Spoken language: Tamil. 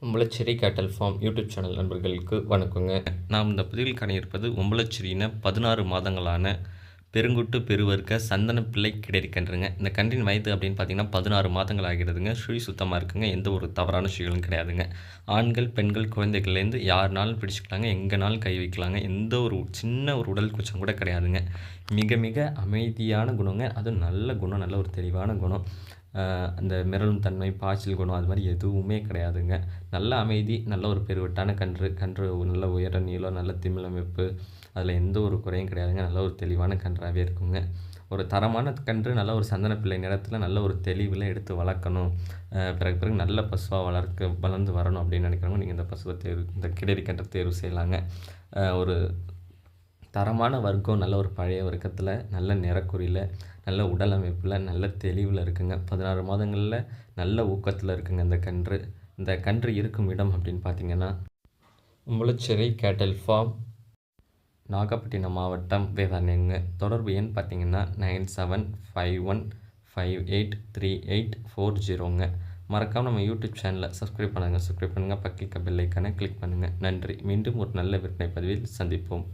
உம்பளச்சேரி கேட்டல் ஃபார்ம் யூடியூப் சேனல் நண்பர்களுக்கு வணக்கங்க. நாம் இந்த பதிவில் காண இருப்பது உம்பளச்சேரியின 16 மாதங்களான பெருங்குட்டு பெருவர்க்க சந்தன பிள்ளை கிடைரி கன்றுங்க. இந்த கன்றின் வயது அப்படின்னு பார்த்தீங்கன்னா 16 மாதங்கள் ஆகிறதுங்க. சுழி சுத்தமாக இருக்குங்க. எந்த ஒரு தவறான சுழிகளும் கிடையாதுங்க. ஆண்கள் பெண்கள் குழந்தைகள்லேருந்து யாருனாலும் பிடிச்சிக்கலாங்க. எங்கேனாலும் கை வைக்கலாங்க. எந்த ஒரு சின்ன ஒரு உடல் கூச்சம் கூட கிடையாதுங்க. மிக மிக அமைதியான குணங்க. அதுவும் நல்ல குணம், நல்ல ஒரு தெளிவான குணம். அந்த மிரளும் தன்மை, பாய்ச்சல் குணம் அது மாதிரி எதுவுமே கிடையாதுங்க. நல்ல அமைதி, நல்ல ஒரு பெருவட்டான கன்று நல்ல உயர நீளம், நல்ல திமில் அமைப்பு, அதில் எந்த ஒரு குறையும் கிடையாதுங்க. நல்ல ஒரு தெளிவான கன்றாகவே இருக்குங்க. ஒரு தரமான கன்று நல்ல ஒரு சந்தன பிள்ளை நிறத்தில் நல்ல ஒரு தெளிவில் எடுத்து வளர்க்கணும். பிறகு நல்ல பசுவாக வளர்ந்து வரணும் அப்படின்னு நினைக்கிறவங்க நீங்கள் இந்த கிடைரி கன்றை தேர்வு செய்யலாங்க. ஒரு தரமான வர்க்கம், நல்ல ஒரு பழைய வர்க்கத்தில், நல்ல நிறக்குறியில், நல்ல உடல் அமைப்பில், நல்ல தெளிவில் இருக்குங்க. 16 மாதங்களில் நல்ல ஊக்கத்தில் இருக்குங்க இந்த கன்று. இந்த கன்று இருக்கும் இடம் அப்படின்னு பார்த்தீங்கன்னா, உம்பளச்சேரி கேட்டல் ஃபார்ம், நாகப்பட்டினம் மாவட்டம், வேதாரண்யங்க. தொடர்பு எண் பார்த்தீங்கன்னா 9751583840ங்க. மறக்காமல் நம்ம யூடியூப் சேனலை சப்ஸ்கிரைப் பண்ணுங்கள். பக்கத்தில் பெல் ஐக்கானை கிளிக் பண்ணுங்கள். நன்றி. மீண்டும் ஒரு நல்ல விற்பனை பதிவில் சந்திப்போம்.